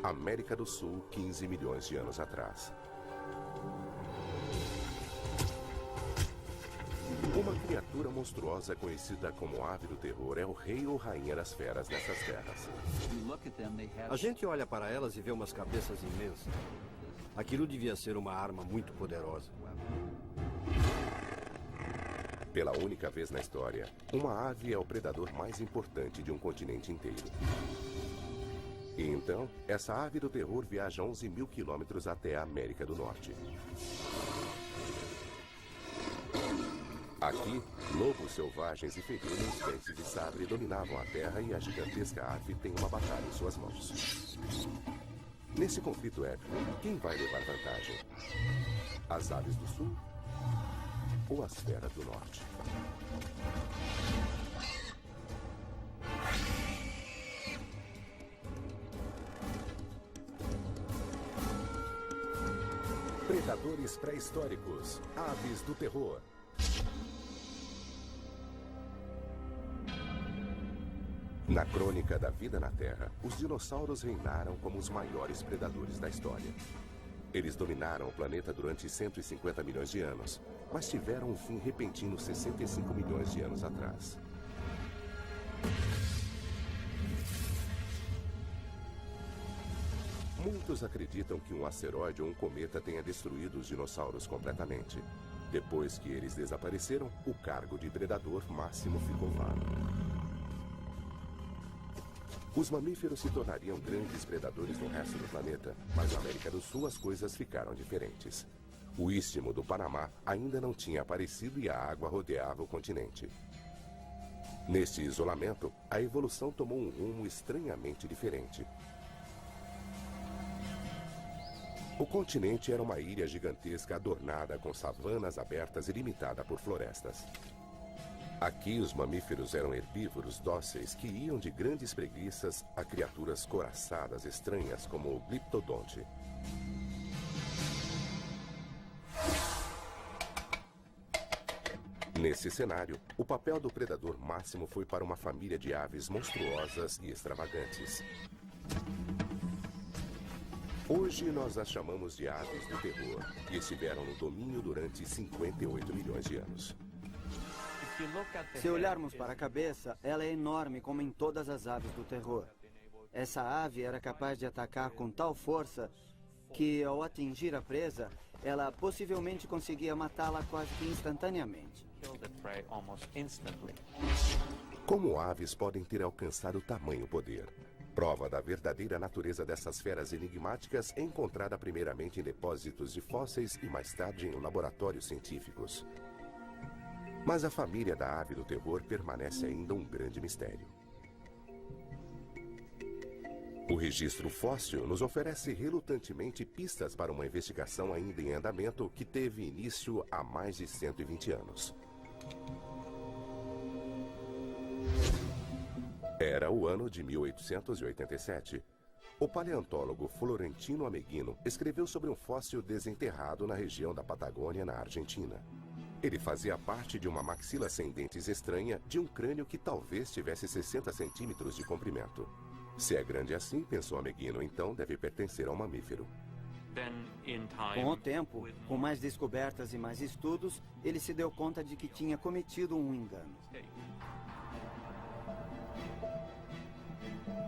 América do Sul, 15 milhões de anos atrás. Uma criatura monstruosa conhecida como ave do terror é o rei ou rainha das feras nessas terras. A gente olha para elas e vê umas cabeças imensas. Aquilo devia ser uma arma muito poderosa. Pela única vez na história, uma ave é o predador mais importante de um continente inteiro. E então, essa ave do terror viaja 11 mil quilômetros até a América do Norte. Aqui, lobos selvagens e felinos dentes de sabre dominavam a terra e a gigantesca ave tem uma batalha em suas mãos. Nesse conflito épico, quem vai levar vantagem? As aves do sul ou as feras do norte? Predadores pré-históricos, aves do terror. Na crônica da vida na Terra, os dinossauros reinaram como os maiores predadores da história. Eles dominaram o planeta durante 150 milhões de anos, mas tiveram um fim repentino 65 milhões de anos atrás. Muitos acreditam que um asteroide ou um cometa tenha destruído os dinossauros completamente. Depois que eles desapareceram, o cargo de predador máximo ficou vago. Os mamíferos se tornariam grandes predadores no resto do planeta, mas na América do Sul as coisas ficaram diferentes. O istmo do Panamá ainda não tinha aparecido e a água rodeava o continente. Neste isolamento, a evolução tomou um rumo estranhamente diferente. O continente era uma ilha gigantesca adornada com savanas abertas e limitada por florestas. Aqui, os mamíferos eram herbívoros dóceis que iam de grandes preguiças a criaturas coraçadas estranhas como o gliptodonte. Nesse cenário, o papel do predador máximo foi para uma família de aves monstruosas e extravagantes. Hoje nós as chamamos de aves do terror e estiveram no domínio durante 58 milhões de anos. Se olharmos para a cabeça, ela é enorme como em todas as aves do terror. Essa ave era capaz de atacar com tal força que, ao atingir a presa, ela possivelmente conseguia matá-la quase que instantaneamente. Como aves podem ter alcançado tamanho poder? Prova da verdadeira natureza dessas feras enigmáticas é encontrada primeiramente em depósitos de fósseis e mais tarde em laboratórios científicos. Mas a família da ave do terror permanece ainda um grande mistério. O registro fóssil nos oferece relutantemente pistas para uma investigação ainda em andamento que teve início há mais de 120 anos. Era o ano de 1887. O paleontólogo Florentino Ameghino escreveu sobre um fóssil desenterrado na região da Patagônia, na Argentina. Ele fazia parte de uma maxila sem dentes estranha de um crânio que talvez tivesse 60 centímetros de comprimento. Se é grande assim, pensou Ameghino, então deve pertencer a um mamífero. Com o tempo, com mais descobertas e mais estudos, ele se deu conta de que tinha cometido um engano.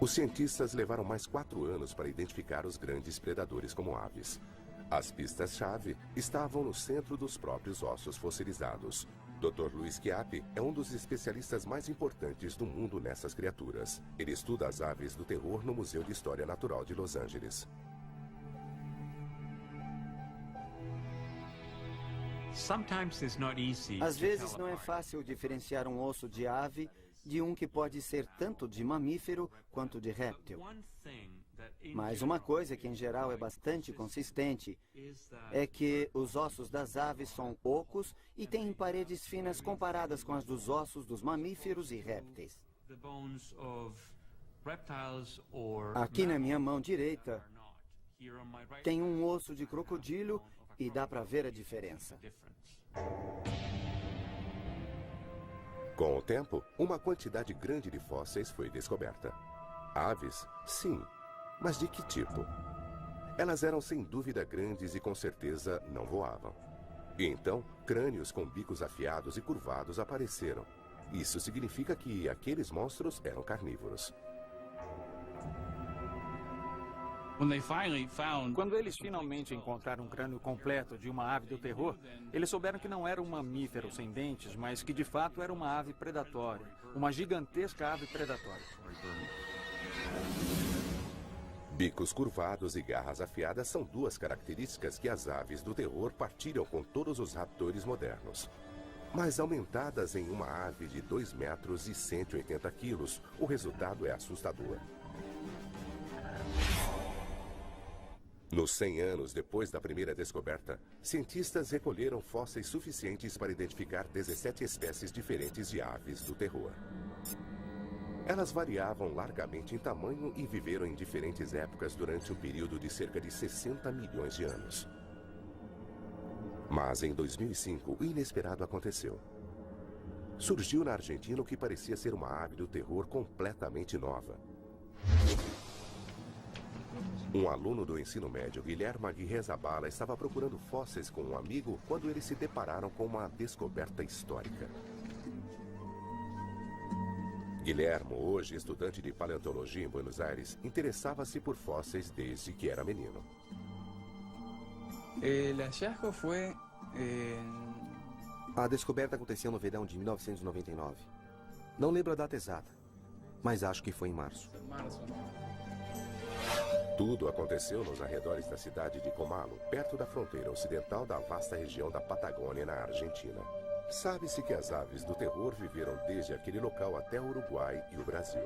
Os cientistas levaram mais 4 anos para identificar os grandes predadores como aves. As pistas-chave estavam no centro dos próprios ossos fossilizados. Dr. Luiz Chiappe é um dos especialistas mais importantes do mundo nessas criaturas. Ele estuda as aves do terror no Museu de História Natural de Los Angeles. Às vezes não é fácil diferenciar um osso de ave de um que pode ser tanto de mamífero quanto de réptil. Mas uma coisa que em geral é bastante consistente é que os ossos das aves são ocos e têm paredes finas comparadas com as dos ossos dos mamíferos e répteis. Aqui na minha mão direita tem um osso de crocodilo e dá para ver a diferença. Com o tempo, uma quantidade grande de fósseis foi descoberta. Aves, sim, Mas de que tipo? Elas eram sem dúvida grandes e com certeza não voavam. E então, crânios com bicos afiados e curvados apareceram. Isso significa que aqueles monstros eram carnívoros. Quando eles finalmente encontraram um crânio completo de uma ave do terror, eles souberam que não era um mamífero sem dentes, mas que de fato era uma ave predatória. Uma gigantesca ave predatória. Bicos curvados e garras afiadas são duas características que as aves do terror partilham com todos os raptores modernos. Mas aumentadas em uma ave de 2 metros e 180 quilos, o resultado é assustador. Nos 100 anos depois da primeira descoberta, cientistas recolheram fósseis suficientes para identificar 17 espécies diferentes de aves do terror. Elas variavam largamente em tamanho e viveram em diferentes épocas durante um período de cerca de 60 milhões de anos. Mas em 2005, o inesperado aconteceu. Surgiu na Argentina o que parecia ser uma ave do terror completamente nova. Um aluno do ensino médio, Guilherme Aguirre Zabala, estava procurando fósseis com um amigo quando eles se depararam com uma descoberta histórica. Guilherme, hoje estudante de paleontologia em Buenos Aires, interessava-se por fósseis desde que era menino. A descoberta aconteceu no verão de 1999. Não lembro a data exata, mas acho que foi em março. Tudo aconteceu nos arredores da cidade de Comalo, perto da fronteira ocidental da vasta região da Patagônia, na Argentina. Sabe-se que as aves do terror viveram desde aquele local até o Uruguai e o Brasil.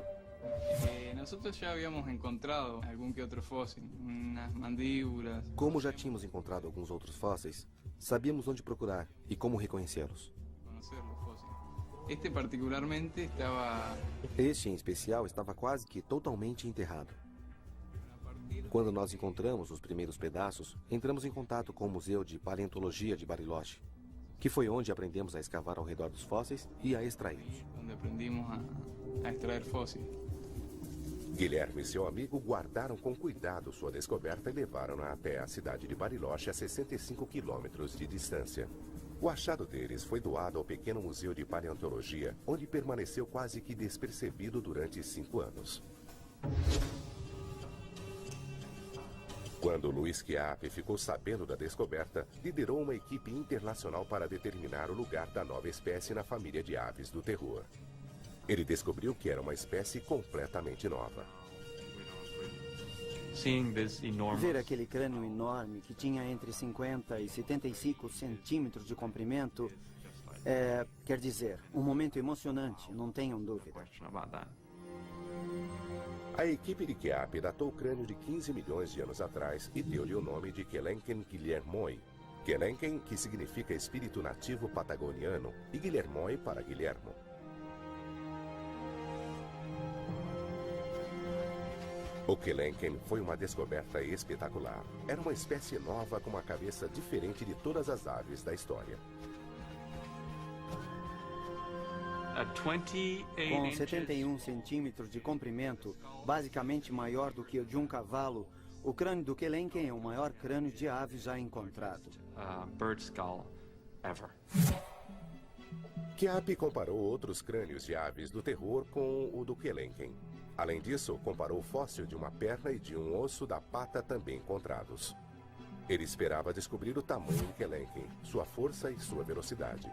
Nosotros ya habíamos encontrado algún que otro fósil, unas mandíbulas. Como já tínhamos encontrado alguns outros fósseis, sabíamos onde procurar e como reconhecê-los. Conocer los fósiles. Este particularmente estaba. Este, em especial, estava quase que totalmente enterrado. Quando nós encontramos os primeiros pedaços, entramos em contato com o Museu de Paleontologia de Bariloche, que foi onde aprendemos a escavar ao redor dos fósseis e a extraí-los. Onde aprendimos a extraer fósiles. Guilherme e seu amigo guardaram com cuidado sua descoberta e levaram-na até a cidade de Bariloche, a 65 quilômetros de distância. O achado deles foi doado ao pequeno Museu de Paleontologia, onde permaneceu quase que despercebido durante 5 anos. Quando Luiz Chiappe ficou sabendo da descoberta, liderou uma equipe internacional para determinar o lugar da nova espécie na família de aves do terror. Ele descobriu que era uma espécie completamente nova. Ver aquele crânio enorme que tinha entre 50 e 75 centímetros de comprimento quer dizer, um momento emocionante, não tenham dúvida. A equipe de Chiappe datou o crânio de 15 milhões de anos atrás e deu-lhe o nome de Quelenquen Guillermoi. Quelenquen, que significa espírito nativo patagoniano, e Guillermoi para Guilhermo. O Quelenquen foi uma descoberta espetacular. Era uma espécie nova com uma cabeça diferente de todas as aves da história. Com 71 centímetros de comprimento, basicamente maior do que o de um cavalo, o crânio do Quelenquen é o maior crânio de ave já encontrado. Chiappe comparou outros crânios de aves do terror com o do Quelenquen. Além disso, comparou o fóssil de uma perna e de um osso da pata também encontrados. Ele esperava descobrir o tamanho de Quelenquen, sua força e sua velocidade.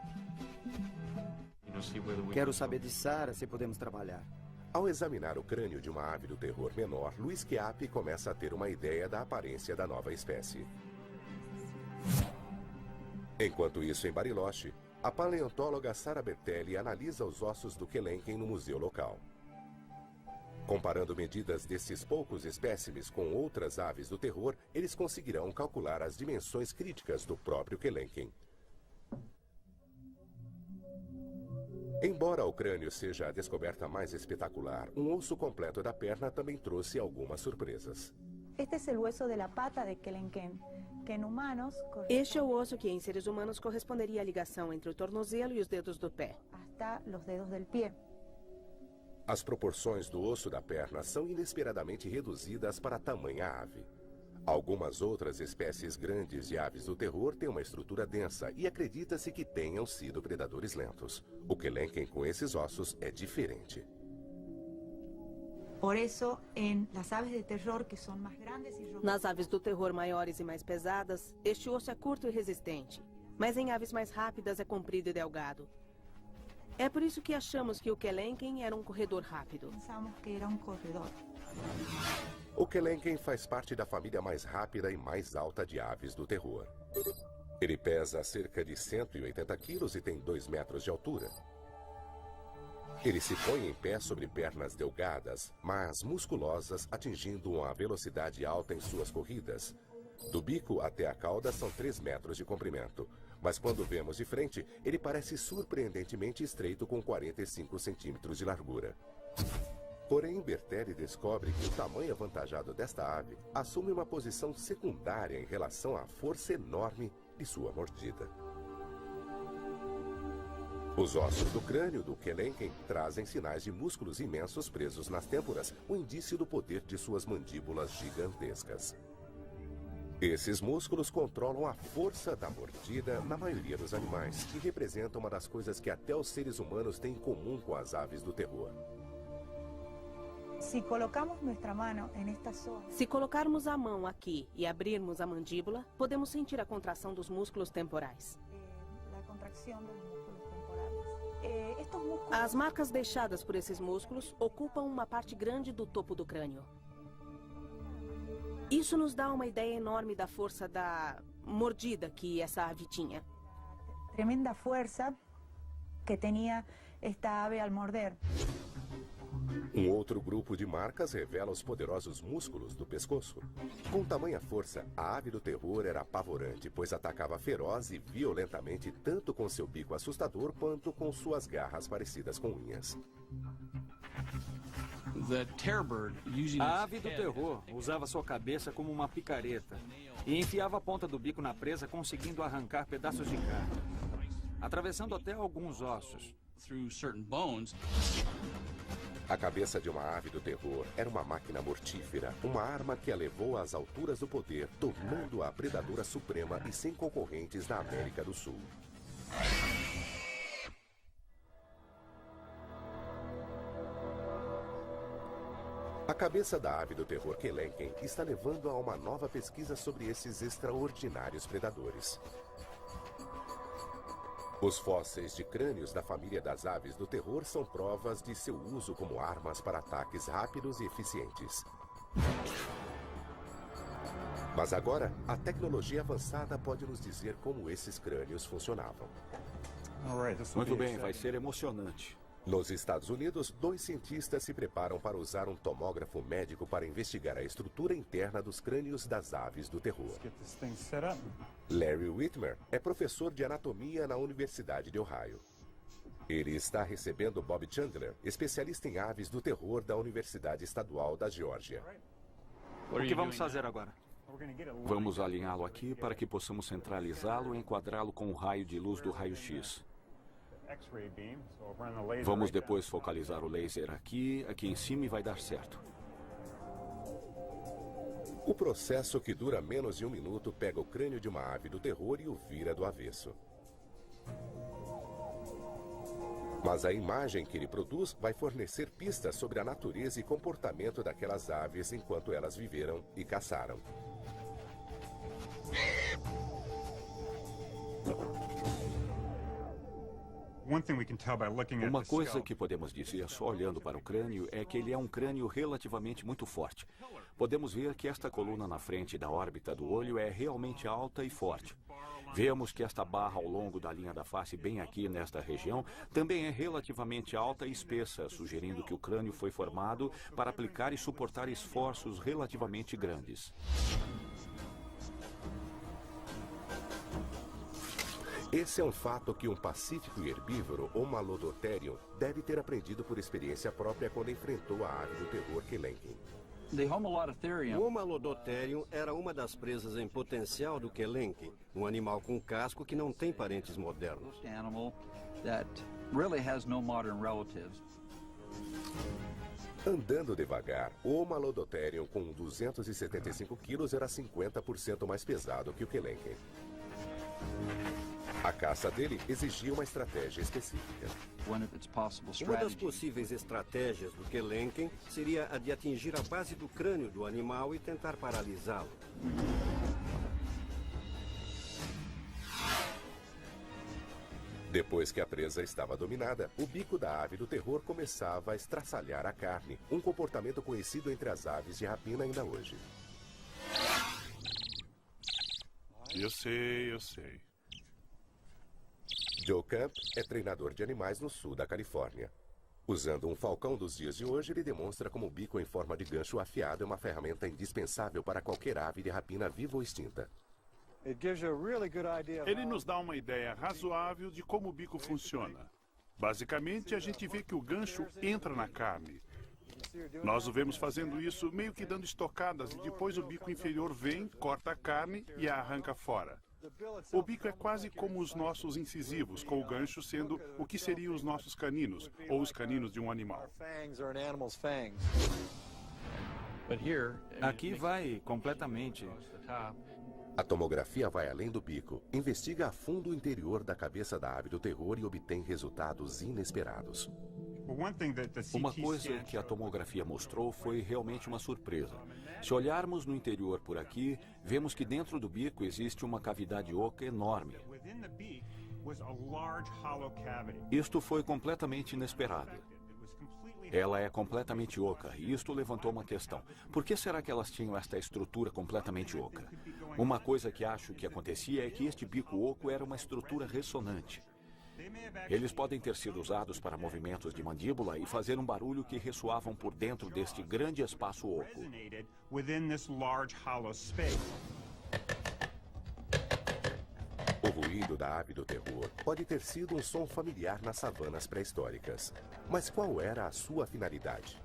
Quero saber de Sara se podemos trabalhar. Ao examinar o crânio de uma ave do terror menor, Luiz Chiappe começa a ter uma ideia da aparência da nova espécie. Enquanto isso, em Bariloche, a paleontóloga Sara Bertelli analisa os ossos do Quelenquen no museu local. Comparando medidas desses poucos espécimes com outras aves do terror, eles conseguirão calcular as dimensões críticas do próprio Quelenquen. Embora o crânio seja a descoberta mais espetacular, um osso completo da perna também trouxe algumas surpresas. Este é o osso da pata de Quelenquen, que em humanos Este é o osso que em seres humanos corresponderia à ligação entre o tornozelo e os dedos do pé. hasta os dedos del pie. As proporções do osso da perna são inesperadamente reduzidas para tamanha ave. Algumas outras espécies grandes de aves do terror têm uma estrutura densa e acredita-se que tenham sido predadores lentos. O Kelenken com esses ossos é diferente. Nas aves do terror maiores e mais pesadas, este osso é curto e resistente. Mas em aves mais rápidas é comprido e delgado. É por isso que achamos que o Kelenken era um corredor rápido. O Kelenken faz parte da família mais rápida e mais alta de aves do terror. Ele pesa cerca de 180 quilos e tem 2 metros de altura. Ele se põe em pé sobre pernas delgadas, mas musculosas, atingindo uma velocidade alta em suas corridas. Do bico até a cauda são 3 metros de comprimento. Mas quando vemos de frente, ele parece surpreendentemente estreito com 45 centímetros de largura. Porém, Bertelli descobre que o tamanho avantajado desta ave assume uma posição secundária em relação à força enorme de sua mordida. Os ossos do crânio do Kelenken trazem sinais de músculos imensos presos nas têmporas, o indício do poder de suas mandíbulas gigantescas. Esses músculos controlam a força da mordida na maioria dos animais e representam uma das coisas que até os seres humanos têm em comum com as aves do terror. Se colocarmos a mão aqui e abrirmos a mandíbula, podemos sentir a contração dos músculos temporais. As marcas deixadas por esses músculos ocupam uma parte grande do topo do crânio. Isso nos dá uma ideia enorme da força da mordida que essa ave tinha. Tremenda força que tinha esta ave al morder. Um outro grupo de marcas revela os poderosos músculos do pescoço. Com tamanha força, a ave do terror era apavorante, pois atacava feroz e violentamente tanto com seu bico assustador quanto com suas garras parecidas com unhas. A ave do terror usava sua cabeça como uma picareta e enfiava a ponta do bico na presa, conseguindo arrancar pedaços de carne, atravessando até alguns ossos. A cabeça de uma ave do terror era uma máquina mortífera, uma arma que a levou às alturas do poder, tornando-a a predadora suprema e sem concorrentes na América do Sul. A cabeça da ave do terror Kelenken está levando a uma nova pesquisa sobre esses extraordinários predadores. Os fósseis de crânios da família das aves do terror são provas de seu uso como armas para ataques rápidos e eficientes. Mas agora, a tecnologia avançada pode nos dizer como esses crânios funcionavam. Muito bem, vai ser emocionante. Nos Estados Unidos, 2 cientistas se preparam para usar um tomógrafo médico para investigar a estrutura interna dos crânios das aves do terror. Larry Whitmer é professor de anatomia na Universidade de Ohio. Ele está recebendo Bob Chandler, especialista em aves do terror da Universidade Estadual da Geórgia. O que vamos fazer agora? Vamos alinhá-lo aqui para que possamos centralizá-lo e enquadrá-lo com o raio de luz do raio-x. Vamos depois focalizar o laser aqui em cima e vai dar certo. O processo, que dura menos de 1 minuto, pega o crânio de uma ave do terror e o vira do avesso. Mas a imagem que ele produz vai fornecer pistas sobre a natureza e comportamento daquelas aves enquanto elas viveram e caçaram. Uma coisa que podemos dizer só olhando para o crânio é que ele é um crânio relativamente muito forte. Podemos ver que esta coluna na frente da órbita do olho é realmente alta e forte. Vemos que esta barra ao longo da linha da face, bem aqui nesta região, também é relativamente alta e espessa, sugerindo que o crânio foi formado para aplicar e suportar esforços relativamente grandes. Esse é um fato que um pacífico herbívoro ou Malodotterium deve ter aprendido por experiência própria quando enfrentou a ave do terror Kelenken. O Malodotterium era uma das presas em potencial do Kelenken, um animal com casco que não tem parentes modernos. Andando devagar, o Malodotterium com 275 quilos era 50% mais pesado que o Kelenken. A caça dele exigia uma estratégia específica. Uma das possíveis estratégias do Kelenken seria a de atingir a base do crânio do animal e tentar paralisá-lo. Depois que a presa estava dominada, o bico da ave do terror começava a estraçalhar a carne, um comportamento conhecido entre as aves de rapina ainda hoje. Eu sei. Joe Camp é treinador de animais no sul da Califórnia. Usando um falcão dos dias de hoje, ele demonstra como o bico em forma de gancho afiado é uma ferramenta indispensável para qualquer ave de rapina viva ou extinta. Ele nos dá uma ideia razoável de como o bico funciona. Basicamente, a gente vê que o gancho entra na carne. Nós o vemos fazendo isso meio que dando estocadas e depois o bico inferior vem, corta a carne e a arranca fora. O bico é quase como os nossos incisivos, com o gancho sendo o que seriam os nossos caninos, ou os caninos de um animal. Aqui vai completamente. A tomografia vai além do bico, investiga a fundo o interior da cabeça da ave do terror e obtém resultados inesperados. Uma coisa que a tomografia mostrou foi realmente uma surpresa. Se olharmos no interior por aqui, vemos que dentro do bico existe uma cavidade oca enorme. Isto foi completamente inesperado. Ela é completamente oca, e isto levantou uma questão. Por que será que elas tinham esta estrutura completamente oca? Uma coisa que acho que acontecia é que este bico oco era uma estrutura ressonante. Eles podem ter sido usados para movimentos de mandíbula e fazer um barulho que ressoavam por dentro deste grande espaço oco. O ruído da ave do terror pode ter sido um som familiar nas savanas pré-históricas. Mas qual era a sua finalidade?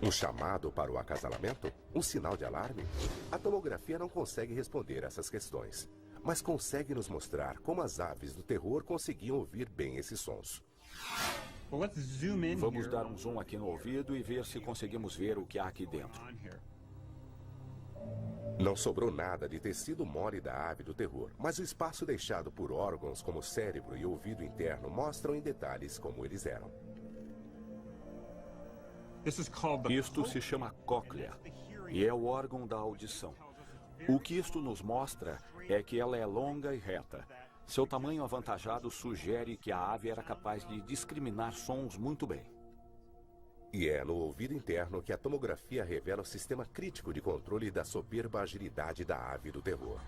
Um chamado para o acasalamento? Um sinal de alarme? A tomografia não consegue responder essas questões, mas consegue nos mostrar como as aves do terror conseguiam ouvir bem esses sons. Vamos dar um zoom aqui no ouvido e ver se conseguimos ver o que há aqui dentro. Não sobrou nada de tecido mole da ave do terror, mas o espaço deixado por órgãos como o cérebro e o ouvido interno mostram em detalhes como eles eram. Isto se chama cóclea e é o órgão da audição. O que isto nos mostra é que ela é longa e reta. Seu tamanho avantajado sugere que a ave era capaz de discriminar sons muito bem. E é no ouvido interno que a tomografia revela o sistema crítico de controle da soberba agilidade da ave do terror.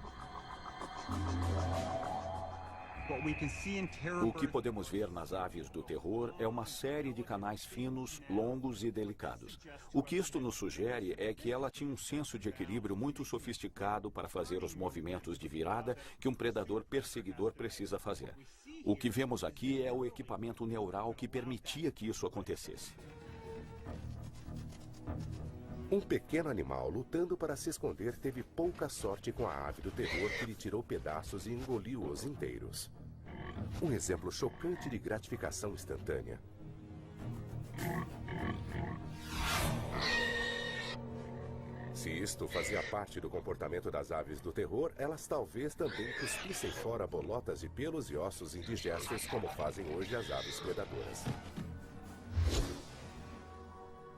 O que podemos ver nas aves do terror é uma série de canais finos, longos e delicados. O que isto nos sugere é que ela tinha um senso de equilíbrio muito sofisticado para fazer os movimentos de virada que um predador perseguidor precisa fazer. O que vemos aqui é o equipamento neural que permitia que isso acontecesse. Um pequeno animal lutando para se esconder teve pouca sorte com a ave do terror que lhe tirou pedaços e engoliu-os inteiros. Um exemplo chocante de gratificação instantânea. Se isto fazia parte do comportamento das aves do terror, elas talvez também cuspissem fora bolotas de pelos e ossos indigestos como fazem hoje as aves predadoras.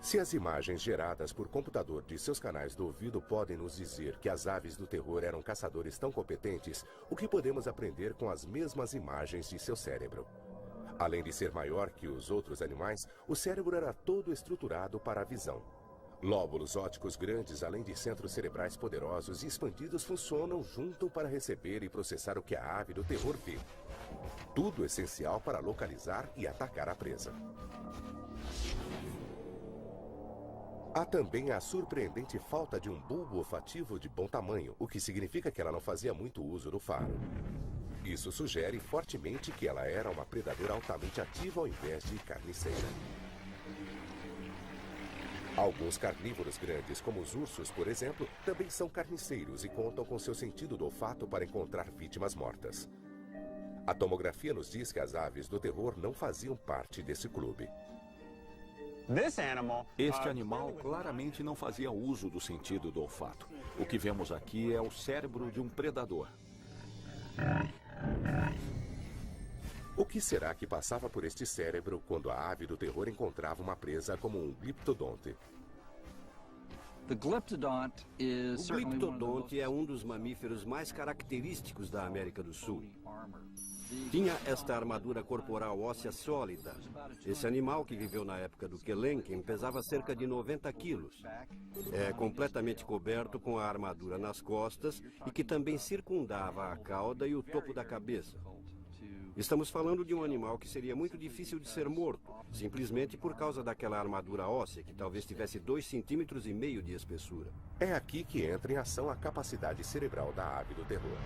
Se as imagens geradas por computador de seus canais do ouvido podem nos dizer que as aves do terror eram caçadores tão competentes, o que podemos aprender com as mesmas imagens de seu cérebro? Além de ser maior que os outros animais, o cérebro era todo estruturado para a visão. Lóbulos ópticos grandes, além de centros cerebrais poderosos e expandidos, funcionam junto para receber e processar o que a ave do terror vê. Tudo essencial para localizar e atacar a presa. Há também a surpreendente falta de um bulbo olfativo de bom tamanho, o que significa que ela não fazia muito uso do faro. Isso sugere fortemente que ela era uma predadora altamente ativa ao invés de carniceira. Alguns carnívoros grandes, como os ursos, por exemplo, também são carniceiros e contam com seu sentido do olfato para encontrar vítimas mortas. A tomografia nos diz que as aves do terror não faziam parte desse clube. Este animal claramente não fazia uso do sentido do olfato. O que vemos aqui é o cérebro de um predador. O que será que passava por este cérebro quando a ave do terror encontrava uma presa como um gliptodonte? O gliptodonte é um dos mamíferos mais característicos da América do Sul. Tinha esta armadura corporal óssea sólida. Esse animal, que viveu na época do Kelenken, pesava cerca de 90 quilos. É completamente coberto com a armadura nas costas e que também circundava a cauda e o topo da cabeça. Estamos falando de um animal que seria muito difícil de ser morto, simplesmente por causa daquela armadura óssea que talvez tivesse 2,5 cm de espessura. É aqui que entra em ação a capacidade cerebral da ave do terror.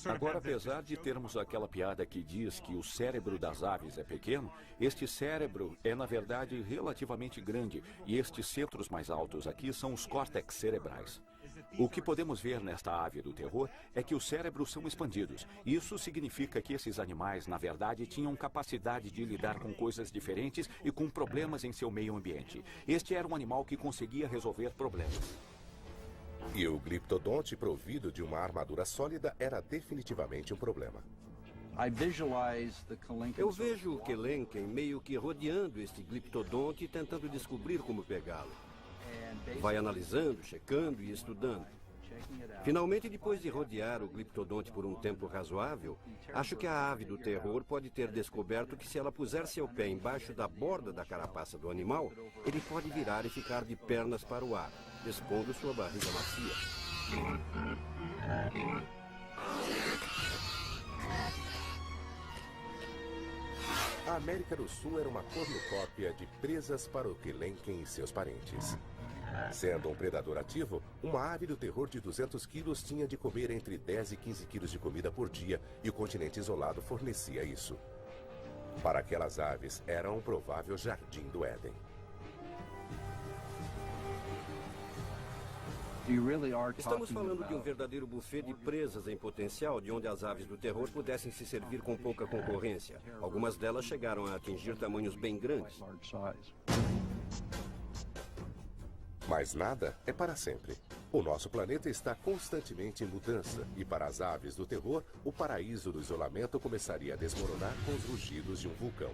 Agora, apesar de termos aquela piada que diz que o cérebro das aves é pequeno, este cérebro é, na verdade, relativamente grande, e estes centros mais altos aqui são os córtex cerebrais. O que podemos ver nesta ave do terror é que os cérebros são expandidos. Isso significa que esses animais, na verdade, tinham capacidade de lidar com coisas diferentes e com problemas em seu meio ambiente. Este era um animal que conseguia resolver problemas. E o gliptodonte provido de uma armadura sólida era definitivamente um problema. Eu vejo o Kelenken meio que rodeando este gliptodonte e tentando descobrir como pegá-lo. Vai analisando, checando e estudando. Finalmente, depois de rodear o gliptodonte por um tempo razoável, acho que a ave do terror pode ter descoberto que se ela puser seu pé embaixo da borda da carapaça do animal, ele pode virar e ficar de pernas para o ar, expondo sua barriga macia. A América do Sul era uma cornucópia de presas para o Kelenken e seus parentes. Sendo um predador ativo, uma ave do terror de 200 quilos tinha de comer entre 10 e 15 quilos de comida por dia, e o continente isolado fornecia isso. Para aquelas aves, era um provável jardim do Éden. Estamos falando de um verdadeiro buffet de presas em potencial, de onde as aves do terror pudessem se servir com pouca concorrência. Algumas delas chegaram a atingir tamanhos bem grandes. Mas nada é para sempre. O nosso planeta está constantemente em mudança, e para as aves do terror, o paraíso do isolamento começaria a desmoronar com os rugidos de um vulcão.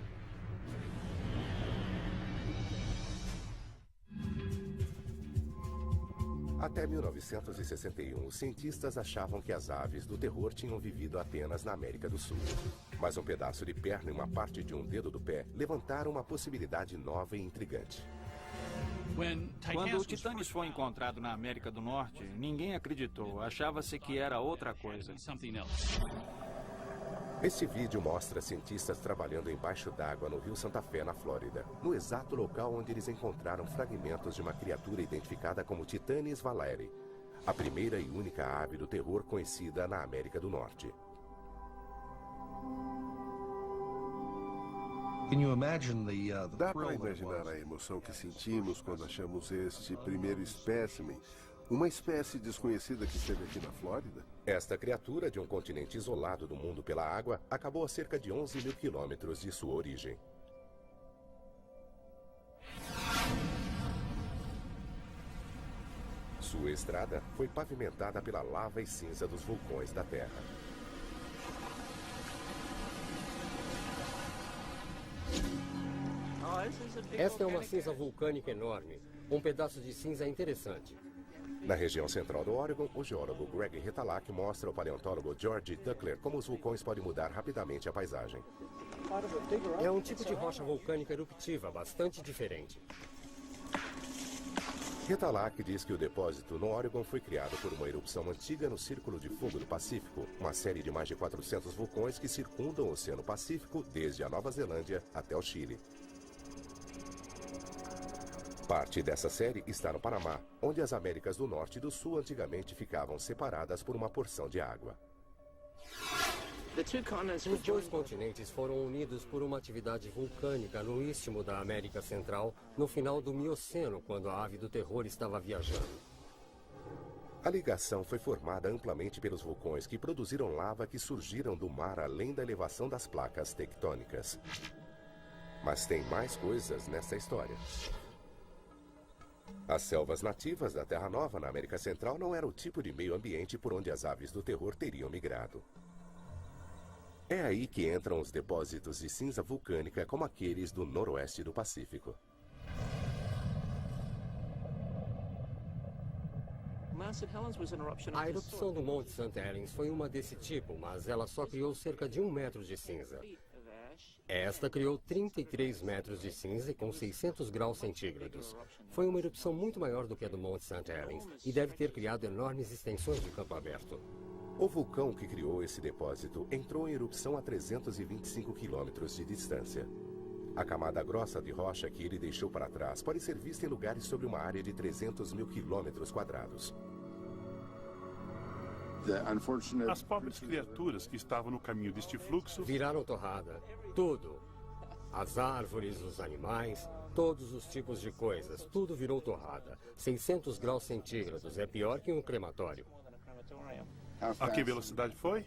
Até 1961, os cientistas achavam que as aves do terror tinham vivido apenas na América do Sul. Mas um pedaço de perna e uma parte de um dedo do pé levantaram uma possibilidade nova e intrigante. Quando o Titânis foi encontrado na América do Norte, ninguém acreditou. Achava-se que era outra coisa. Este vídeo mostra cientistas trabalhando embaixo d'água no Rio Santa Fé, na Flórida, no exato local onde eles encontraram fragmentos de uma criatura identificada como Titanis valeri, a primeira e única ave do terror conhecida na América do Norte. Dá para imaginar a emoção que sentimos quando achamos este primeiro espécimen, uma espécie desconhecida que esteve aqui na Flórida? Esta criatura, de um continente isolado do mundo pela água, acabou a cerca de 11 mil quilômetros de sua origem. Sua estrada foi pavimentada pela lava e cinza dos vulcões da Terra. Esta é uma cinza vulcânica enorme. Um pedaço de cinza interessante. Na região central do Oregon, o geólogo Greg Retalak mostra ao paleontólogo George Duckler como os vulcões podem mudar rapidamente a paisagem. É um tipo de rocha vulcânica eruptiva, bastante diferente. Retalak diz que o depósito no Oregon foi criado por uma erupção antiga no Círculo de Fogo do Pacífico, uma série de mais de 400 vulcões que circundam o Oceano Pacífico desde a Nova Zelândia até o Chile. Parte dessa série está no Panamá, onde as Américas do Norte e do Sul antigamente ficavam separadas por uma porção de água. Os dois continentes foram unidos por uma atividade vulcânica no istmo da América Central no final do Mioceno, quando a ave do terror estava viajando. A ligação foi formada amplamente pelos vulcões que produziram lava que surgiram do mar além da elevação das placas tectônicas. Mas tem mais coisas nessa história. As selvas nativas da Terra Nova na América Central não eram o tipo de meio ambiente por onde as aves do terror teriam migrado. É aí que entram os depósitos de cinza vulcânica como aqueles do noroeste do Pacífico. A erupção do Monte St. Helens foi uma desse tipo, mas ela só criou cerca de 1 metro de cinza. Esta criou 33 metros de cinza com 600 graus centígrados. Foi uma erupção muito maior do que a do Monte St. Helens e deve ter criado enormes extensões de campo aberto. O vulcão que criou esse depósito entrou em erupção a 325 quilômetros de distância. A camada grossa de rocha que ele deixou para trás pode ser vista em lugares sobre uma área de 300 mil quilômetros quadrados. As pobres criaturas que estavam no caminho deste fluxo viraram torrada. Tudo. As árvores, os animais, todos os tipos de coisas. Tudo virou torrada. 600 graus centígrados. É pior que um crematório. A que velocidade foi?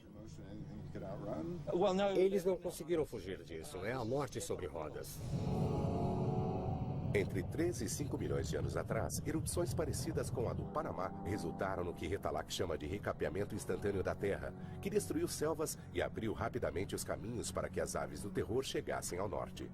Eles não conseguiram fugir disso. É a morte sobre rodas. Entre 13 e 5 milhões de anos atrás, erupções parecidas com a do Panamá resultaram no que Retalhak chama de recapeamento instantâneo da Terra, que destruiu selvas e abriu rapidamente os caminhos para que as aves do terror chegassem ao norte.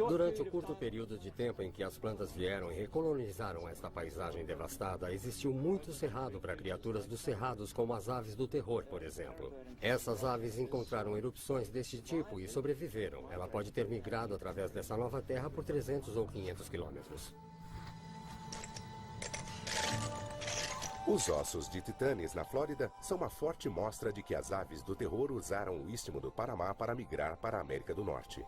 Durante o curto período de tempo em que as plantas vieram e recolonizaram esta paisagem devastada, existiu muito cerrado para criaturas dos cerrados, como as aves do terror, por exemplo. Essas aves encontraram erupções deste tipo e sobreviveram. Ela pode ter migrado através dessa nova terra por 300 ou 500 quilômetros. Os ossos de titanes na Flórida são uma forte mostra de que as aves do terror usaram o istmo do Panamá para migrar para a América do Norte.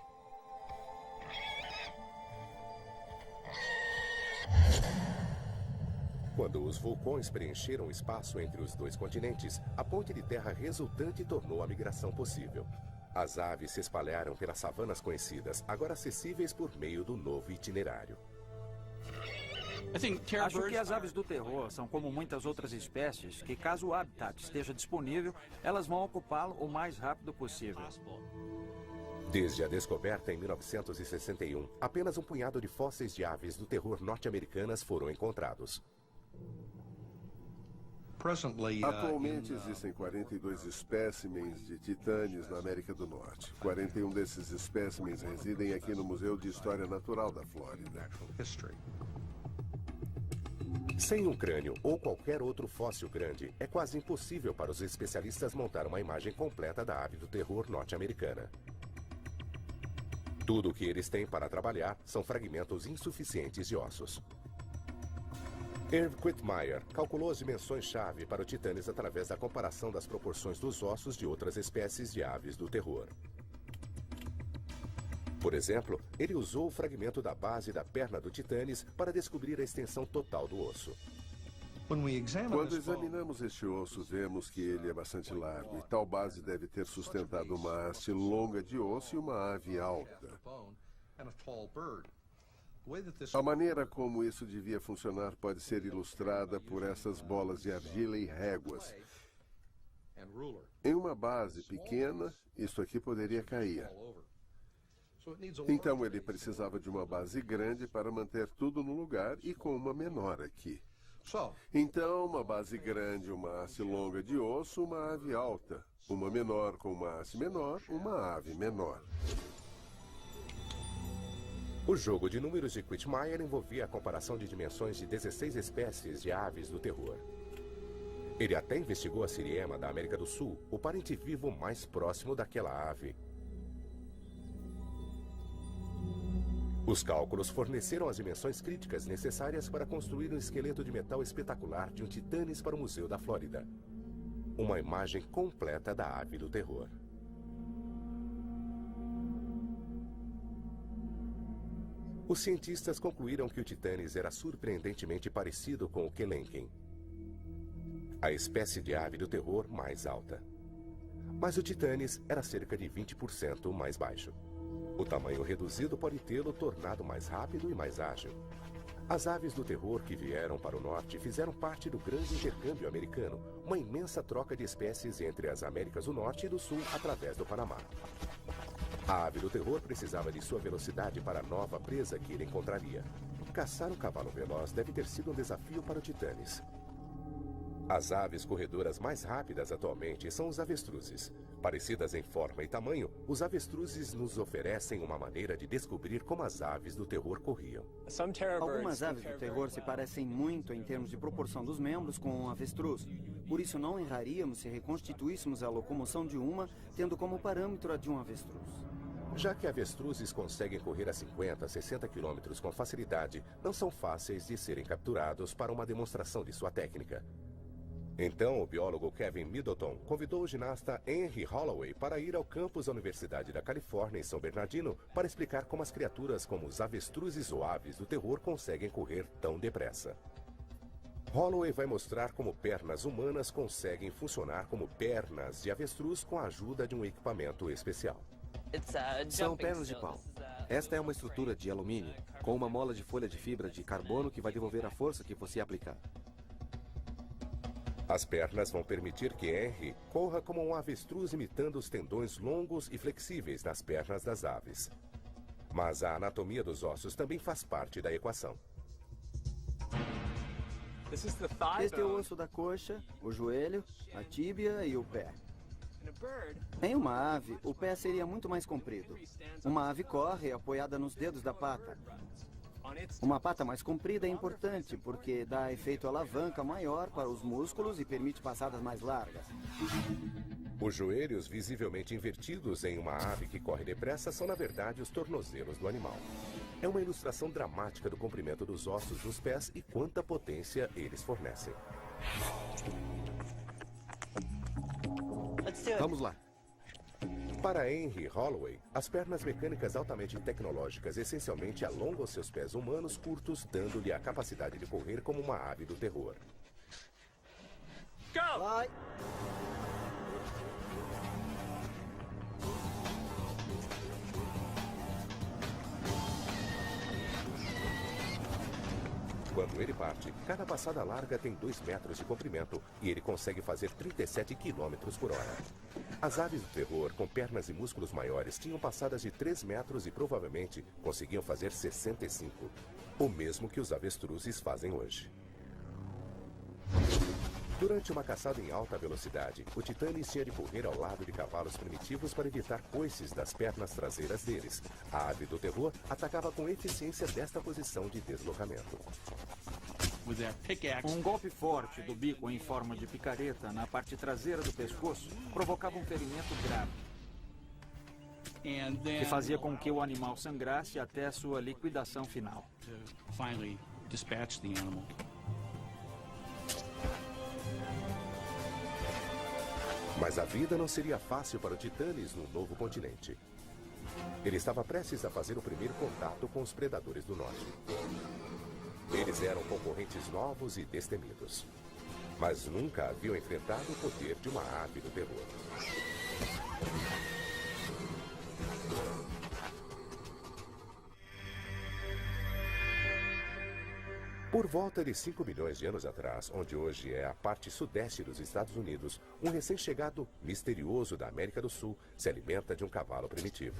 Quando os vulcões preencheram o espaço entre os dois continentes, a ponte de terra resultante tornou a migração possível. As aves se espalharam pelas savanas conhecidas, agora acessíveis por meio do novo itinerário. Acho que as aves do terror são como muitas outras espécies que, caso o habitat esteja disponível, elas vão ocupá-lo o mais rápido possível. Desde a descoberta em 1961, apenas um punhado de fósseis de aves do terror norte-americanas foram encontrados. Atualmente existem 42 espécimens de titanes na América do Norte. 41 desses espécimens residem aqui no Museu de História Natural da Flórida. Sem um crânio ou qualquer outro fóssil grande, é quase impossível para os especialistas montar uma imagem completa da ave do terror norte-americana. Tudo o que eles têm para trabalhar são fragmentos insuficientes de ossos. Irv Quittmeyer calculou as dimensões-chave para o titanes através da comparação das proporções dos ossos de outras espécies de aves do terror. Por exemplo, ele usou o fragmento da base da perna do titanes para descobrir a extensão total do osso. Quando examinamos este osso, vemos que ele é bastante largo e tal base deve ter sustentado uma haste longa de osso e uma ave alta. A maneira como isso devia funcionar pode ser ilustrada por essas bolas de argila e réguas. Em uma base pequena, isso aqui poderia cair. Então ele precisava de uma base grande para manter tudo no lugar e com uma menor aqui. Então, uma base grande, uma haste longa de osso, uma ave alta. Uma menor com uma haste menor, uma ave menor. O jogo de números de Quittmeyer envolvia a comparação de dimensões de 16 espécies de aves do terror. Ele até investigou a siriema da América do Sul, o parente vivo mais próximo daquela ave. Os cálculos forneceram as dimensões críticas necessárias para construir um esqueleto de metal espetacular de um titanes para o Museu da Flórida. Uma imagem completa da ave do terror. Os cientistas concluíram que o titanes era surpreendentemente parecido com o Kelenken, a espécie de ave do terror mais alta. Mas o titanes era cerca de 20% mais baixo. O tamanho reduzido pode tê-lo tornado mais rápido e mais ágil. As aves do terror que vieram para o norte fizeram parte do grande intercâmbio americano, uma imensa troca de espécies entre as Américas do Norte e do Sul através do Panamá. A ave do terror precisava de sua velocidade para a nova presa que ele encontraria. Caçar um cavalo veloz deve ter sido um desafio para o Titanes. As aves corredoras mais rápidas atualmente são os avestruzes. Parecidas em forma e tamanho, os avestruzes nos oferecem uma maneira de descobrir como as aves do terror corriam. Algumas aves do terror se parecem muito em termos de proporção dos membros com um avestruz. Por isso não erraríamos se reconstituíssemos a locomoção de uma, tendo como parâmetro a de um avestruz. Já que avestruzes conseguem correr a 50, 60 quilômetros com facilidade, não são fáceis de serem capturados para uma demonstração de sua técnica. Então, o biólogo Kevin Middleton convidou o ginasta Henry Holloway para ir ao campus da Universidade da Califórnia, em São Bernardino, para explicar como as criaturas como os avestruzes ou aves do terror conseguem correr tão depressa. Holloway vai mostrar como pernas humanas conseguem funcionar como pernas de avestruz com a ajuda de um equipamento especial. São pernas de pau. Esta é uma estrutura de alumínio, com uma mola de folha de fibra de carbono que vai devolver a força que você aplicar. As pernas vão permitir que Henry corra como um avestruz imitando os tendões longos e flexíveis nas pernas das aves. Mas a anatomia dos ossos também faz parte da equação. Este é o osso da coxa, o joelho, a tíbia e o pé. Em uma ave, o pé seria muito mais comprido. Uma ave corre apoiada nos dedos da pata. Uma pata mais comprida é importante porque dá efeito alavanca maior para os músculos e permite passadas mais largas. Os joelhos visivelmente invertidos em uma ave que corre depressa são, na verdade, os tornozelos do animal. É uma ilustração dramática do comprimento dos ossos dos pés e quanta potência eles fornecem. Vamos lá. Para Henry Holloway, as pernas mecânicas altamente tecnológicas essencialmente alongam seus pés humanos curtos, dando-lhe a capacidade de correr como uma ave do terror. Vai! Quando ele parte, cada passada larga tem 2 metros de comprimento e ele consegue fazer 37 km por hora. As aves do terror, com pernas e músculos maiores, tinham passadas de 3 metros e provavelmente conseguiam fazer 65, o mesmo que os avestruzes fazem hoje. Durante uma caçada em alta velocidade, o Titanes tinha de correr ao lado de cavalos primitivos para evitar coices das pernas traseiras deles. A ave do terror atacava com eficiência desta posição de deslocamento. Um golpe forte do bico em forma de picareta na parte traseira do pescoço provocava um ferimento grave, que fazia com que o animal sangrasse até a sua liquidação final. Mas a vida não seria fácil para o Titanes no novo continente. Ele estava prestes a fazer o primeiro contato com os predadores do norte. Eles eram concorrentes novos e destemidos, mas nunca haviam enfrentado o poder de uma ave do terror. Por volta de 5 milhões de anos atrás, onde hoje é a parte sudeste dos Estados Unidos, um recém-chegado misterioso da América do Sul se alimenta de um cavalo primitivo.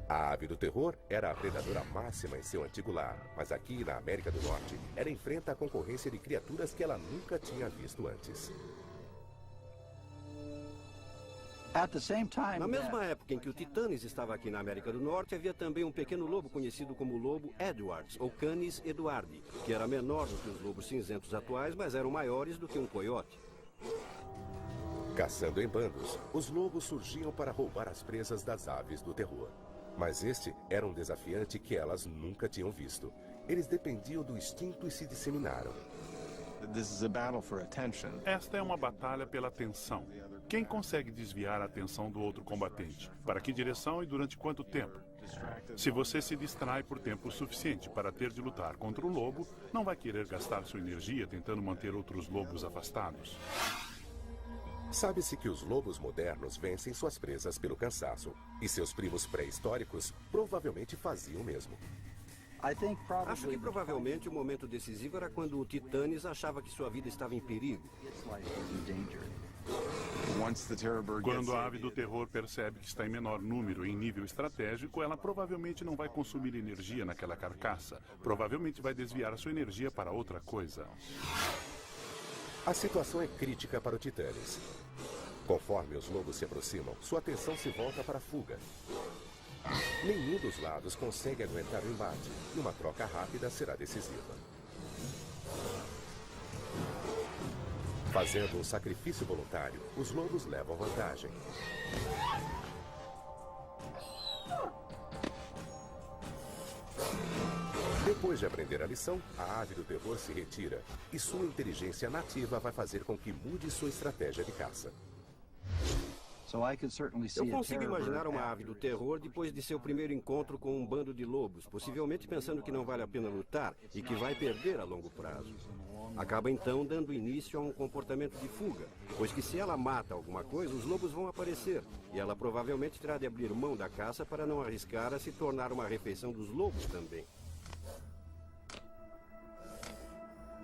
A ave do terror era a predadora máxima em seu antigo lar, mas aqui na América do Norte, ela enfrenta a concorrência de criaturas que ela nunca tinha visto antes. Na mesma época em que o Titanes estava aqui na América do Norte, havia também um pequeno lobo conhecido como lobo Edwards, ou Canis eduardi, que era menor do que os lobos cinzentos atuais, mas eram maiores do que um coiote. Caçando em bandos, os lobos surgiam para roubar as presas das aves do terror. Mas este era um desafiante que elas nunca tinham visto. Eles dependiam do instinto e se disseminaram. Esta é uma batalha pela atenção. Quem consegue desviar a atenção do outro combatente? Para que direção e durante quanto tempo? Se você se distrai por tempo suficiente para ter de lutar contra o lobo, não vai querer gastar sua energia tentando manter outros lobos afastados. Sabe-se que os lobos modernos vencem suas presas pelo cansaço, e seus primos pré-históricos provavelmente faziam o mesmo. Acho que provavelmente o momento decisivo era quando o Titanes achava que sua vida estava em perigo. Quando a ave do terror percebe que está em menor número em nível estratégico, ela provavelmente não vai consumir energia naquela carcaça. Provavelmente vai desviar a sua energia para outra coisa. A situação é crítica para o Titanes. Conforme os lobos se aproximam, sua atenção se volta para a fuga. Nenhum dos lados consegue aguentar o embate, e uma troca rápida será decisiva. Fazendo um sacrifício voluntário, os lobos levam vantagem. Depois de aprender a lição, a ave do terror se retira, e sua inteligência nativa vai fazer com que mude sua estratégia de caça. Eu consigo imaginar uma ave do terror depois de seu primeiro encontro com um bando de lobos, possivelmente pensando que não vale a pena lutar e que vai perder a longo prazo. Acaba então dando início a um comportamento de fuga, pois que se ela mata alguma coisa, os lobos vão aparecer, e ela provavelmente terá de abrir mão da caça para não arriscar a se tornar uma refeição dos lobos também.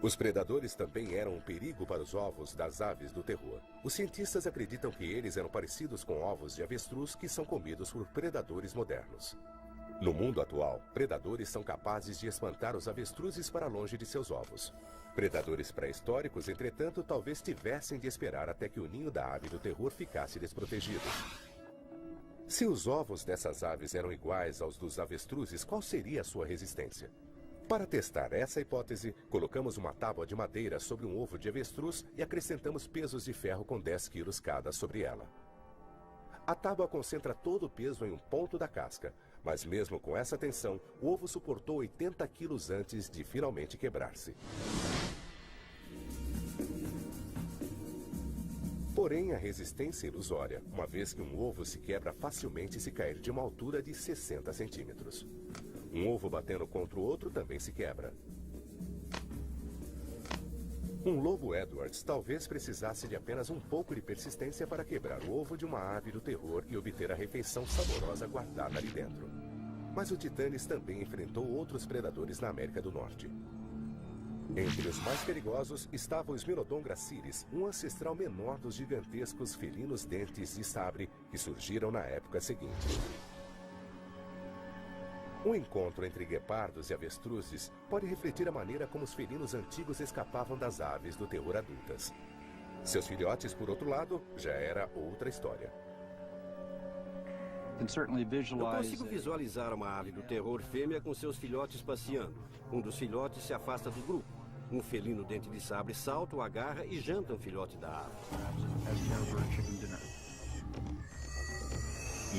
Os predadores também eram um perigo para os ovos das aves do terror. Os cientistas acreditam que eles eram parecidos com ovos de avestruz que são comidos por predadores modernos. No mundo atual, predadores são capazes de espantar os avestruzes para longe de seus ovos. Predadores pré-históricos, entretanto, talvez tivessem de esperar até que o ninho da ave do terror ficasse desprotegido. Se os ovos dessas aves eram iguais aos dos avestruzes, qual seria a sua resistência? Para testar essa hipótese, colocamos uma tábua de madeira sobre um ovo de avestruz e acrescentamos pesos de ferro com 10 quilos cada sobre ela. A tábua concentra todo o peso em um ponto da casca, mas mesmo com essa tensão, o ovo suportou 80 quilos antes de finalmente quebrar-se. Porém, a resistência é ilusória, uma vez que um ovo se quebra facilmente se cair de uma altura de 60 centímetros. Um ovo batendo contra o outro também se quebra. Um lobo Edwards talvez precisasse de apenas um pouco de persistência para quebrar o ovo de uma ave do terror e obter a refeição saborosa guardada ali dentro. Mas o Titanes também enfrentou outros predadores na América do Norte. Entre os mais perigosos estava o Smilodon gracilis, um ancestral menor dos gigantescos felinos dentes de sabre que surgiram na época seguinte. Um encontro entre guepardos e avestruzes pode refletir a maneira como os felinos antigos escapavam das aves do terror adultas. Seus filhotes, por outro lado, já era outra história. Eu consigo visualizar uma ave do terror fêmea com seus filhotes passeando. Um dos filhotes se afasta do grupo. Um felino dente de sabre salta, o agarra e janta um filhote da ave.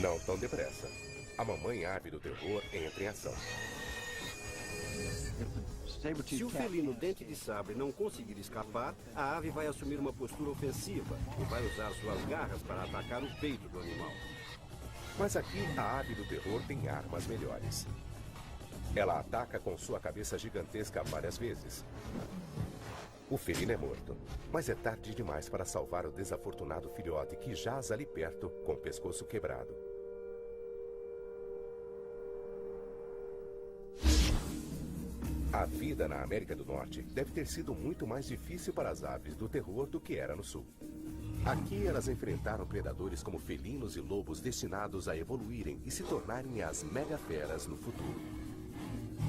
Não tão depressa. A mamãe ave do terror entra em ação. Se o felino dente de sabre não conseguir escapar, a ave vai assumir uma postura ofensiva e vai usar suas garras para atacar o peito do animal. Mas aqui a ave do terror tem armas melhores. Ela ataca com sua cabeça gigantesca várias vezes. O felino é morto, mas é tarde demais para salvar o desafortunado filhote que jaz ali perto com o pescoço quebrado. A vida na América do Norte deve ter sido muito mais difícil para as aves do terror do que era no Sul. Aqui elas enfrentaram predadores como felinos e lobos destinados a evoluírem e se tornarem as megaferas no futuro.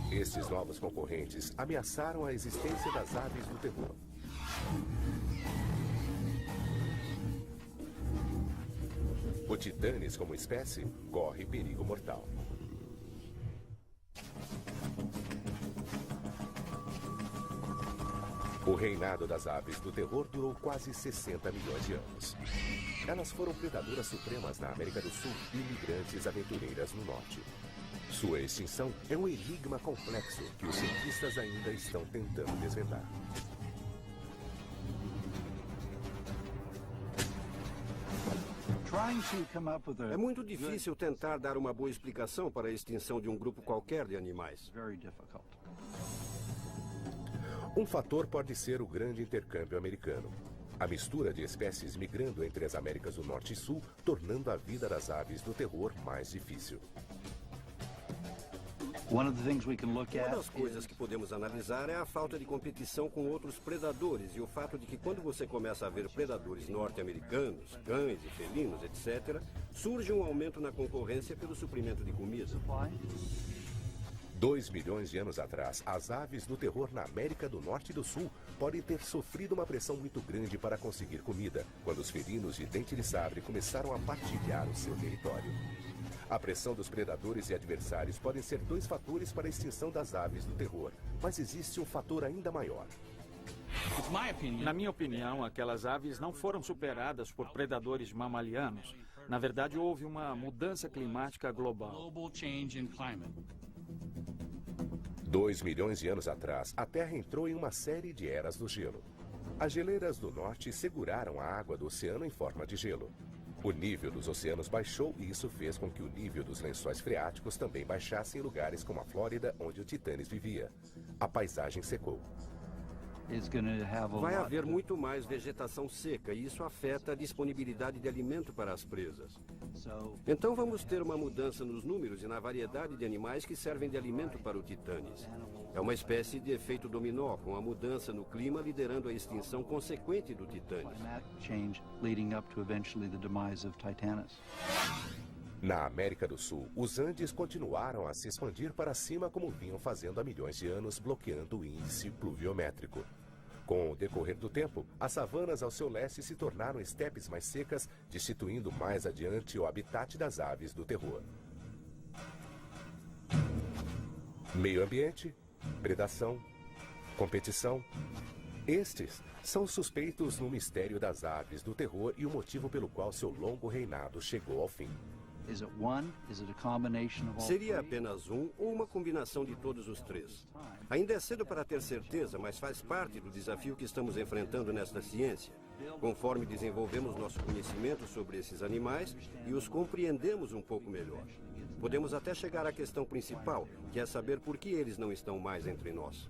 Estes novos concorrentes ameaçaram a existência das aves do terror. O Titanes, como espécie, corre perigo mortal. O reinado das aves do terror durou quase 60 milhões de anos. Elas foram predadoras supremas na América do Sul e imigrantes aventureiras no Norte. Sua extinção é um enigma complexo que os cientistas ainda estão tentando desvendar. É muito difícil tentar dar uma boa explicação para a extinção de um grupo qualquer de animais. Um fator pode ser o grande intercâmbio americano. A mistura de espécies migrando entre as Américas do Norte e Sul, tornando a vida das aves do terror mais difícil. Uma das coisas que podemos analisar é a falta de competição com outros predadores e o fato de que quando você começa a ver predadores norte-americanos, cães e felinos, etc., surge um aumento na concorrência pelo suprimento de comida. 2 milhões de anos atrás, as aves do terror na América do Norte e do Sul podem ter sofrido uma pressão muito grande para conseguir comida, quando os felinos de dente de sabre começaram a partilhar o seu território. A pressão dos predadores e adversários podem ser 2 fatores para a extinção das aves do terror, mas existe um fator ainda maior. Na minha opinião, aquelas aves não foram superadas por predadores mamalianos. Na verdade, houve uma mudança climática global. 2 milhões de anos atrás, a Terra entrou em uma série de eras do gelo. As geleiras do norte seguraram a água do oceano em forma de gelo. O nível dos oceanos baixou e isso fez com que o nível dos lençóis freáticos também baixasse em lugares como a Flórida, onde o Titânis vivia. A paisagem secou. Vai haver muito mais vegetação seca e isso afeta a disponibilidade de alimento para as presas. Então vamos ter uma mudança nos números e na variedade de animais que servem de alimento para o Titânis. É uma espécie de efeito dominó, com a mudança no clima liderando a extinção consequente do Titânis. Na América do Sul, os Andes continuaram a se expandir para cima como vinham fazendo há milhões de anos, bloqueando o índice pluviométrico. Com o decorrer do tempo, as savanas ao seu leste se tornaram estepes mais secas, destituindo mais adiante o habitat das aves do terror. Meio ambiente, predação, competição. Estes são suspeitos no mistério das aves do terror e o motivo pelo qual seu longo reinado chegou ao fim. Seria apenas um ou uma combinação de todos os 3? Ainda é cedo para ter certeza, mas faz parte do desafio que estamos enfrentando nesta ciência. Conforme desenvolvemos nosso conhecimento sobre esses animais e os compreendemos um pouco melhor. Podemos até chegar à questão principal, que é saber por que eles não estão mais entre nós.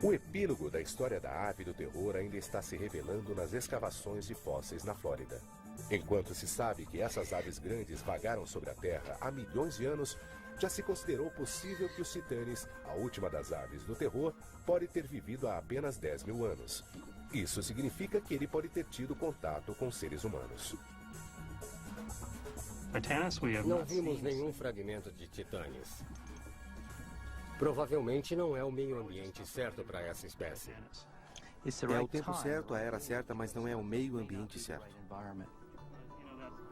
O epílogo da história da ave do terror ainda está se revelando nas escavações de fósseis na Flórida. Enquanto se sabe que essas aves grandes vagaram sobre a Terra há milhões de anos, já se considerou possível que os titanes, a última das aves do terror, pode ter vivido há apenas 10 mil anos. Isso significa que ele pode ter tido contato com seres humanos. Não vimos nenhum fragmento de titanes. Provavelmente não é o meio ambiente certo para essa espécie. É o tempo certo, a era certa, mas não é o meio ambiente certo.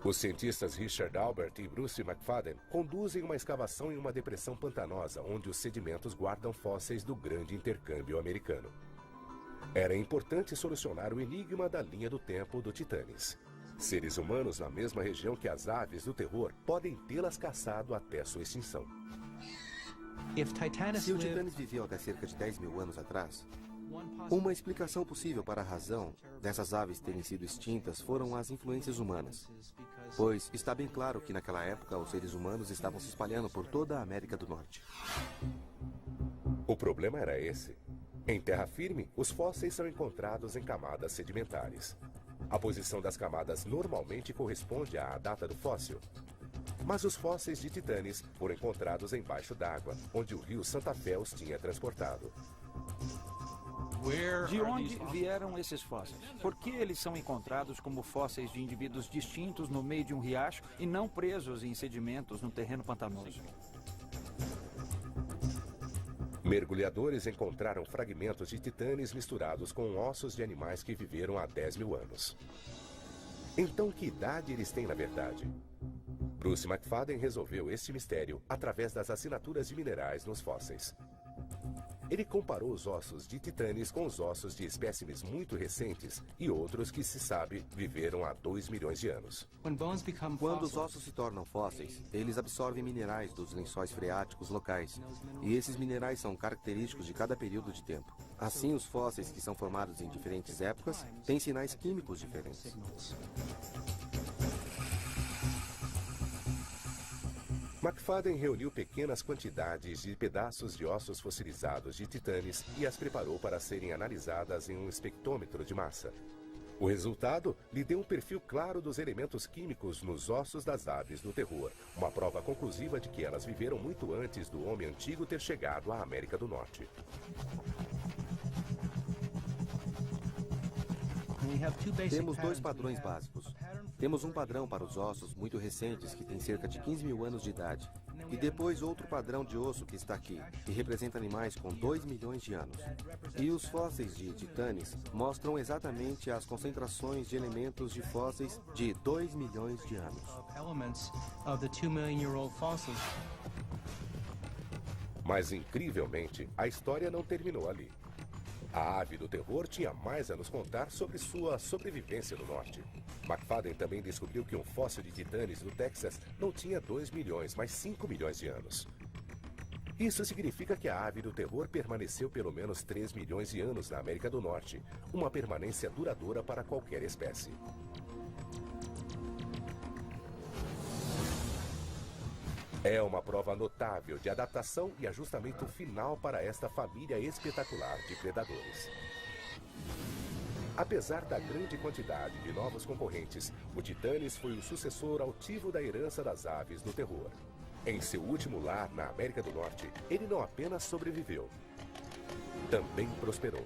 Os cientistas Richard Albert e Bruce McFadden conduzem uma escavação em uma depressão pantanosa, onde os sedimentos guardam fósseis do grande intercâmbio americano. Era importante solucionar o enigma da linha do tempo do Titânis. Seres humanos na mesma região que as aves do terror podem tê-las caçado até sua extinção. Se o Titânis viveu até cerca de 10 mil anos atrás, uma explicação possível para a razão dessas aves terem sido extintas foram as influências humanas. Pois está bem claro que naquela época os seres humanos estavam se espalhando por toda a América do Norte. O problema era esse. Em terra firme, os fósseis são encontrados em camadas sedimentares. A posição das camadas normalmente corresponde à data do fóssil. Mas os fósseis de titanes foram encontrados embaixo d'água, onde o rio Santa Fé os tinha transportado. De onde vieram esses fósseis? Por que eles são encontrados como fósseis de indivíduos distintos no meio de um riacho e não presos em sedimentos no terreno pantanoso? Mergulhadores encontraram fragmentos de titanes misturados com ossos de animais que viveram há 10 mil anos. Então, que idade eles têm na verdade? Bruce McFadden resolveu este mistério através das assinaturas de minerais nos fósseis. Ele comparou os ossos de titanes com os ossos de espécimes muito recentes e outros que, se sabe, viveram há 2 milhões de anos. Quando os ossos se tornam fósseis, eles absorvem minerais dos lençóis freáticos locais. E esses minerais são característicos de cada período de tempo. Assim, os fósseis que são formados em diferentes épocas têm sinais químicos diferentes. McFadden reuniu pequenas quantidades de pedaços de ossos fossilizados de titanes e as preparou para serem analisadas em um espectrômetro de massa. O resultado lhe deu um perfil claro dos elementos químicos nos ossos das aves do terror, uma prova conclusiva de que elas viveram muito antes do homem antigo ter chegado à América do Norte. Temos dois padrões básicos. Temos um padrão para os ossos muito recentes, que tem cerca de 15 mil anos de idade. E depois outro padrão de osso que está aqui, que representa animais com 2 milhões de anos. E os fósseis de titanes mostram exatamente as concentrações de elementos de fósseis de 2 milhões de anos. Mas, incrivelmente, a história não terminou ali. A ave do terror tinha mais a nos contar sobre sua sobrevivência no norte. McFadden também descobriu que um fóssil de titanes do Texas não tinha 2 milhões, mas 5 milhões de anos. Isso significa que a ave do terror permaneceu pelo menos 3 milhões de anos na América do Norte, uma permanência duradoura para qualquer espécie. É uma prova notável de adaptação e ajustamento final para esta família espetacular de predadores. Apesar da grande quantidade de novos concorrentes, o Titanes foi o sucessor altivo da herança das aves do terror. Em seu último lar na América do Norte, ele não apenas sobreviveu, também prosperou.